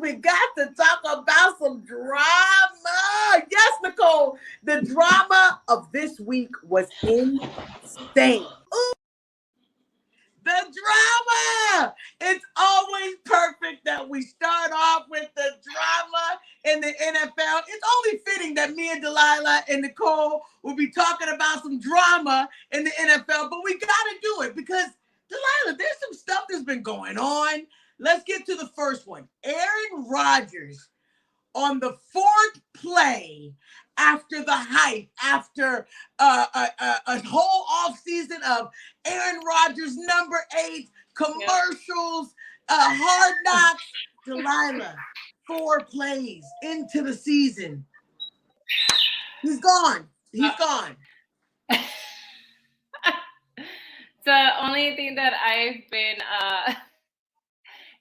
ladies, we got to talk about some drama. Yes, Nicole, the drama of this week was insane. The drama. It's always perfect that we start off with the drama in the NFL. It's only fitting that me and Delilah and Nicole will be talking about some drama in the NFL, but we got to do it because, Delilah, there's some stuff that's been going on. Let's get to the first one. Aaron Rodgers on the fourth play after the hype, after a whole offseason of Aaron Rodgers number 8 commercials, Hard Knocks. Delilah, 4 plays into the season. He's gone. He's gone. The only thing that I've been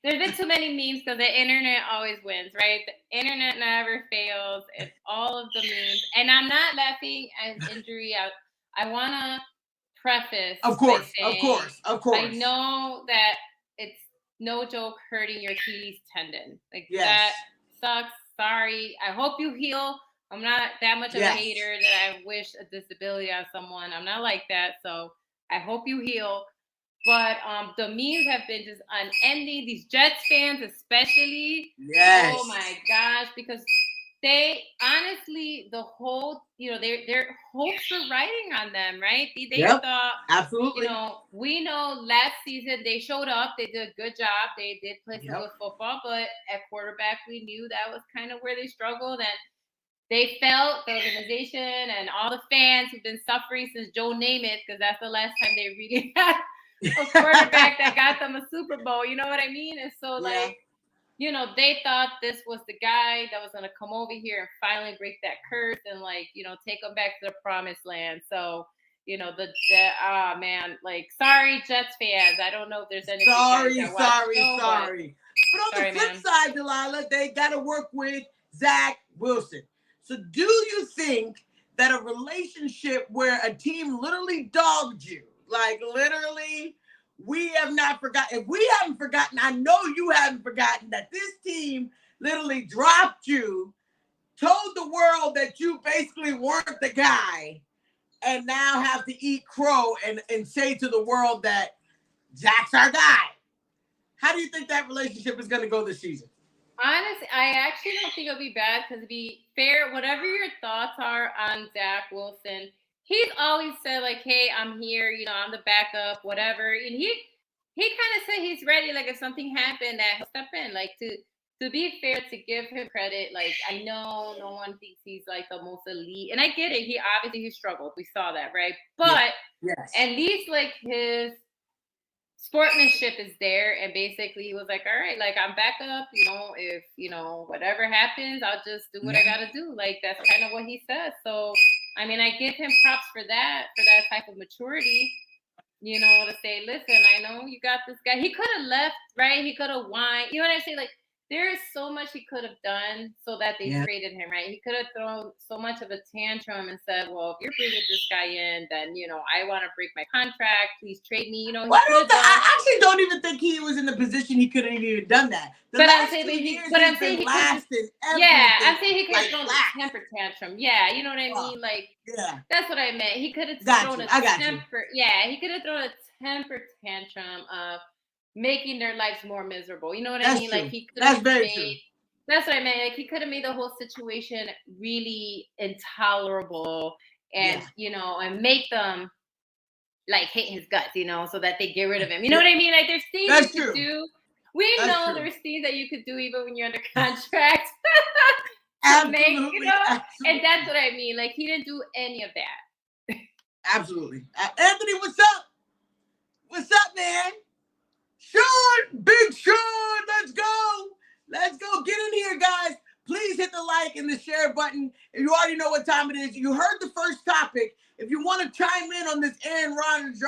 there's been too many memes because the internet always wins, right? The internet never fails. It's all of the memes. And I'm not laughing at his injury. I want to preface Of course, by saying, of course. I know that it's no joke hurting your Achilles tendon. Like, yes. That sucks. Sorry. I hope you heal. I'm not that much of a hater that I wish a disability on someone. I'm not like that. So I hope you heal. But the memes have been just unending. These Jets fans especially. Yes. Oh, my gosh. Because they, honestly, the whole, their hopes were riding on them, right? They thought, absolutely. We know last season they showed up. They did a good job. They did play some good football. But at quarterback, we knew that was kind of where they struggled. And they felt the organization and all the fans who've been suffering since Joe Namath, because that's the last time they really had a quarterback that got them a Super Bowl, you know what I mean? And so, they thought this was the guy that was going to come over here and finally break that curse and, take them back to the promised land. So, sorry, Jets fans. I don't know if there's any. Sorry. But on the flip side, Delilah, they got to work with Zach Wilson. So do you think that a relationship where a team literally dogged you, like literally, we have not forgotten. If we haven't forgotten, I know you haven't forgotten that this team literally dropped you, told the world that you basically weren't the guy, and now have to eat crow and say to the world that Zach's our guy. How do you think that relationship is going to go this season? Honestly, I actually don't think it'll be bad because, to be fair, whatever your thoughts are on Zach Wilson, he's always said, hey, I'm here, I'm the backup, whatever. And he kind of said he's ready, if something happened, that he'll step in. To be fair, to give him credit, I know no one thinks he's, the most elite. And I get it. He struggled. We saw that, right? But at least, his sportsmanship is there, and basically he was like, all right, I'm back up, if whatever happens, I'll just do what I gotta do. That's kind of what he says. So I give him props for that type of maturity, to say, listen, I know you got this guy. He could have left, right? He could have whined, you know what I'm saying? There is so much he could have done so that they traded him, right? He could have thrown so much of a tantrum and said, well, if you're bringing this guy in, then, I want to break my contract. Please trade me. I actually don't even think he was in the position he could have even done that. I'm saying he could have thrown a temper tantrum. Yeah, you know what I mean? That's what I meant. He could have thrown a temper. Yeah, he could have thrown a temper tantrum of making their lives more miserable. You know what I mean? True. He could have That's very true. That's what I meant. He could have made the whole situation really intolerable and, and make them hate his guts, so that they get rid of him. You know what I mean? There's things you could do. There's things that you could do even when you're under contract. Absolutely. And that's what I mean. He didn't do any of that. Absolutely. Anthony, what's up? What's up, man? Sean, Big Sean, let's go. Let's go. Get in here, guys. Please hit the like and the share button. If you already know what time it is, you heard the first topic. If you want to chime in on this Aaron Rodgers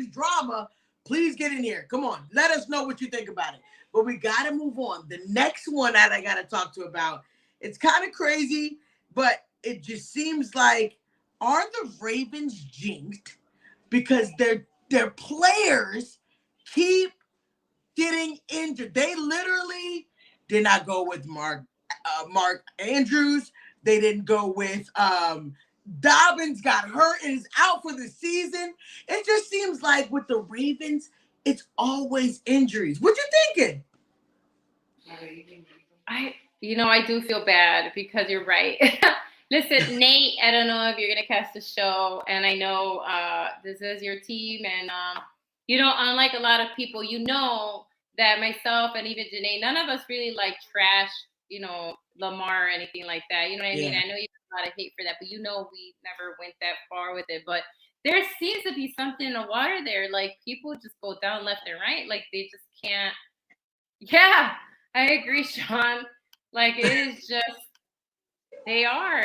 drama, please get in here. Come on. Let us know what you think about it. But we got to move on. The next one that I got to talk to about, it's kind of crazy, but it just seems like, are the Ravens jinxed because their players keep getting injured? They literally did not go with Mark Andrews. They didn't go with Dobbins got hurt and is out for the season. It just seems like with the Ravens, it's always injuries. What you thinking? I do feel bad because you're right. Listen, Nate, I don't know if you're gonna catch the show, and I know this is your team, and unlike a lot of people, that myself and even Janae, none of us really like trash, Lamar or anything like that. You know what I mean? I know you have a lot of hate for that, but we never went that far with it. But there seems to be something in the water there. Like people just go down left and right. Like they just can't. Yeah, I agree, Sean. Like it is just they are.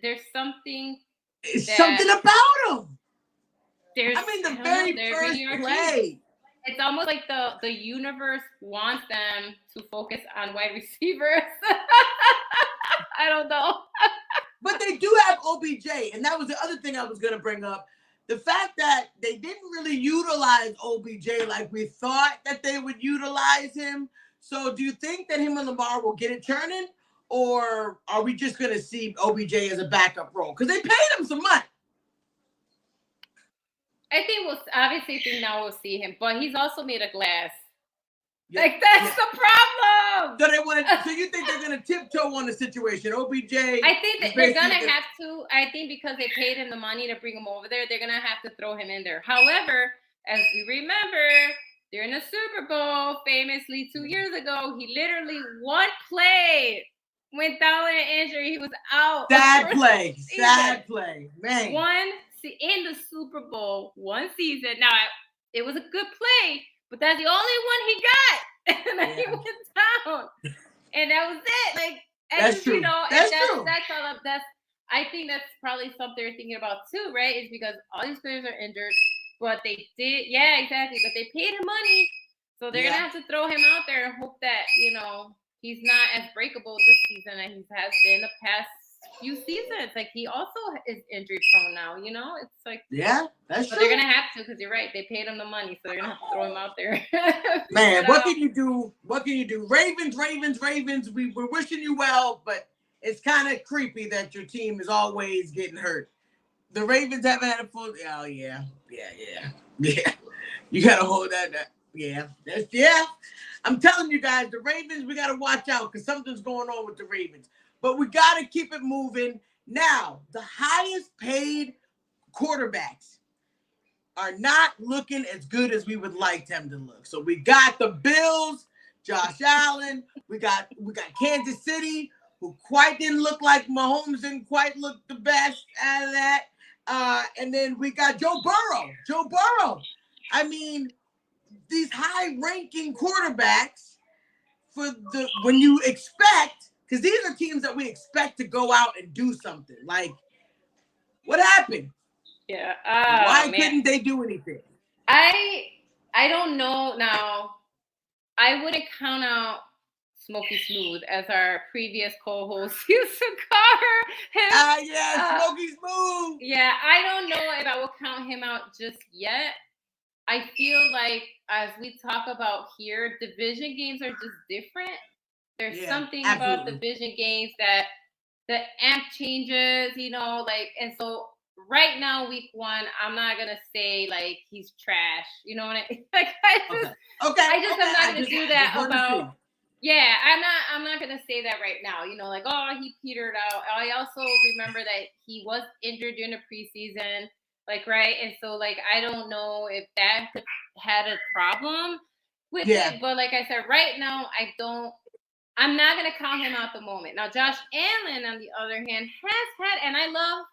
There's something. Something about them. The very first play. It's almost like the universe wants them to focus on wide receivers. I don't know. But they do have OBJ, and that was the other thing I was going to bring up. The fact that they didn't really utilize OBJ like we thought that they would utilize him. So do you think that him and Lamar will get it turning? Or are we just going to see OBJ as a backup role? Because they paid him some money. I think now we'll see him, but he's also made of glass. Yeah, like that's the problem. So you think they're gonna tiptoe on the situation? OBJ. I think that they're gonna have to. I think because they paid him the money to bring him over there, they're gonna have to throw him in there. However, as we remember, during the Super Bowl, famously 2 years ago, he literally one play went down with an injury. He was out. Sad play, man. In the Super Bowl, one season. Now, it was a good play, but that's the only one he got. And then he went down. And that was it. Like, that's true. That's true. I think that's probably something they're thinking about too, right? Is because all these players are injured, but they did, exactly. But they paid him money. So they're going to have to throw him out there and hope that, he's not as breakable this season as he has been the past few seasons. Like he also is injury prone now, It's like that's true. They're gonna have to because you're right. They paid him the money, so they're gonna have to throw him out there. Man, what can you do? Ravens. We're wishing you well, but it's kind of creepy that your team is always getting hurt. The Ravens haven't had a full. Oh yeah. You gotta hold that. Yeah. I'm telling you guys, the Ravens. We gotta watch out because something's going on with the Ravens. But we got to keep it moving. Now, the highest paid quarterbacks are not looking as good as we would like them to look. So we got the Bills, Josh Allen. We got Kansas City, who quite didn't look like Mahomes, didn't quite look the best out of that. And then we got Joe Burrow. I mean, these high-ranking quarterbacks when you expect. Because these are teams that we expect to go out and do something. Like, what happened? Yeah. Why couldn't they do anything? I don't know. Now, I wouldn't count out Smokey Smooth as our previous co-host used to call him. Smokey Smooth. Yeah, I don't know if I will count him out just yet. I feel like as we talk about here, division games are just different. There's something about division games that the amp changes, and so right now, week 1, I'm not gonna say like he's trash. You know what I mean? Like I'm not gonna do that about. Yeah, I'm not gonna say that right now. Like he petered out. I also remember that he was injured during the preseason, like right, and so like I don't know if that had a problem with it, but like I said, right now I'm not going to count him out the moment. Now, Josh Allen, on the other hand, has had, and I love,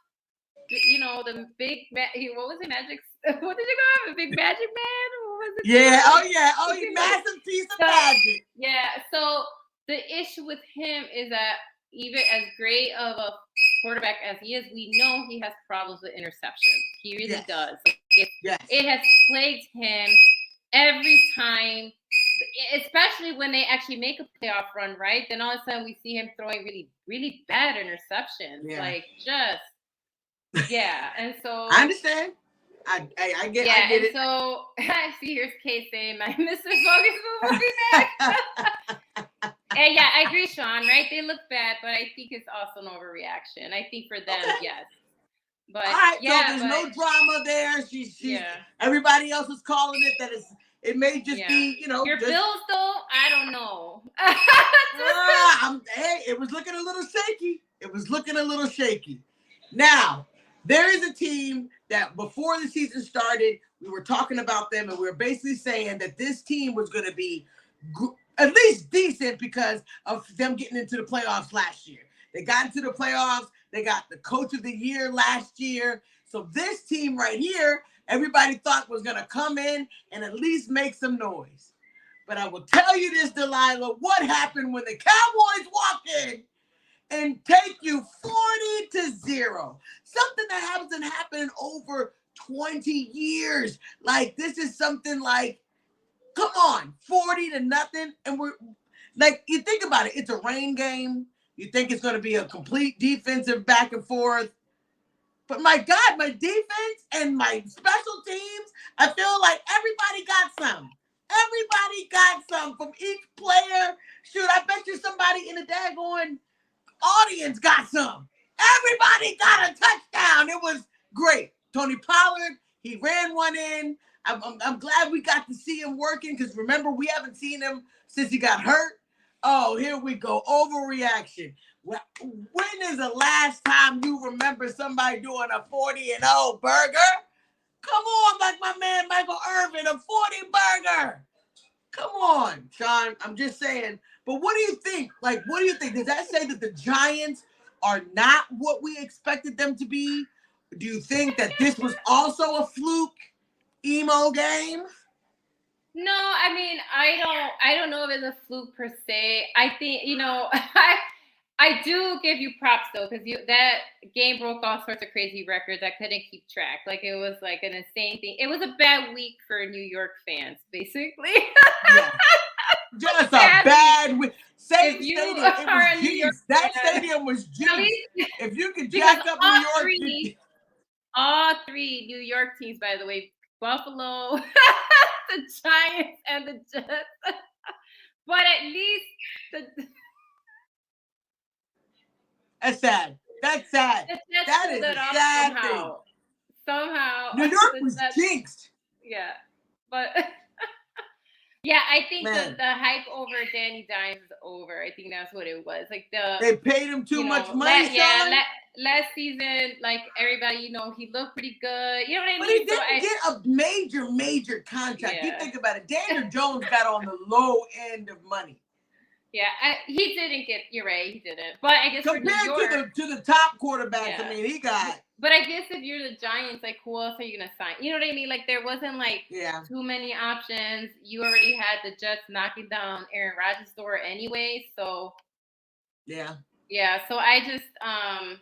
the big, what was it, Magic? What did you call him? A big magic man? What was it? Yeah, he's massive piece of magic. Yeah, so the issue with him is that even as great of a quarterback as he is, we know he has problems with interceptions. He really does. It has plagued him every time. Especially when they actually make a playoff run, right? Then all of a sudden we see him throwing really, really bad interceptions. And so I understand. I get it. And so I see here's Kay saying my Mr. Focus will be back. And yeah, I agree, Sean. Right? They look bad, but I think it's also an overreaction. I think for them, Okay. yes. But All right, so yeah, there's but no drama there. She's yeah, everybody else is calling it that it may just yeah. be, Your just Bills, though, I don't know. hey, it was looking a little shaky. It was looking a little shaky. Now, there is a team that before the season started, we were talking about them and we were basically saying that this team was going to be at least decent because of them getting into the playoffs last year. They got into the playoffs. They got the coach of the year last year. So this team right here, everybody thought was going to come in and at least make some noise. But I will tell you this, Delilah, what happened when the Cowboys walk in and take you 40-0? Something that hasn't happened in over 20 years. Like, this is something like, come on, 40-0. And we're like, you think about it, it's a rain game. You think it's going to be a complete defensive back and forth. But my God, my defense and my special teams, I feel like everybody got some. Everybody got some from each player. Shoot, I bet you somebody in the daggone audience got some. Everybody got a touchdown. It was great. Tony Pollard, he ran one in. I'm glad we got to see him working because remember, we haven't seen him since he got hurt. Oh, here we go. Overreaction. When is the last time you remember somebody doing a 40-0 burger? Come on, like my man Michael Irvin, a 40 burger. Come on, Sean. I'm just saying. But what do you think? Like, what do you think? Does that say that the Giants are not what we expected them to be? Do you think that this was also a fluke emo game? No, I mean, I don't know if it's a fluke per se. I think, I do give you props though, because that game broke all sorts of crazy records. I couldn't keep track. Like, it was like an insane thing. It was a bad week for New York fans, basically. Yeah. Just a bad week. Same stadium. It was jinxed. That stadium was jinxed. If you could jack up New York. All three New York teams, by the way, Buffalo, the Giants, and the Jets. But at least That's sad. That's sad. That is a sad thing. Somehow. New York was jinxed. Yeah. But yeah, I think the hype over Danny Dimes is over. I think that's what it was. Like they paid him too much money. Last season, like everybody, he looked pretty good. You know what I mean? But he didn't get a major contract. Yeah. You think about it. Daniel Jones got on the low end of money. Yeah, he didn't get. You're right, he didn't. But I guess compared for New York, to the top quarterbacks, yeah. I mean, he got. But I guess if you're the Giants, like, who else are you gonna sign? You know what I mean? Like, there wasn't like too many options. You already had the Jets knocking down Aaron Rodgers' door anyway, so. Yeah. Yeah. So I just, I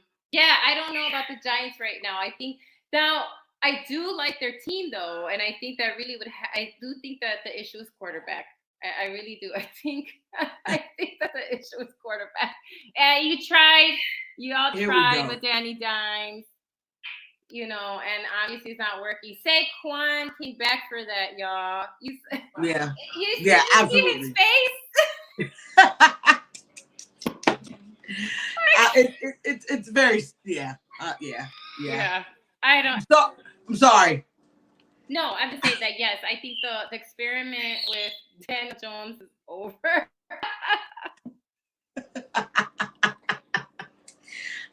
don't know about the Giants right now. I think now I do like their team though, and I think that really I do think that the issue is quarterback. I really do. I think that the issue is quarterback. And you all tried with Danny Dimes, and obviously it's not working. Saquon came back for that, y'all. Absolutely. See his face? It's very yeah. I don't. I'm sorry. No, I'm just saying that yes, I think the experiment with Daniel Jones is over.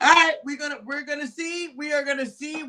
All right, we're gonna see. We are gonna see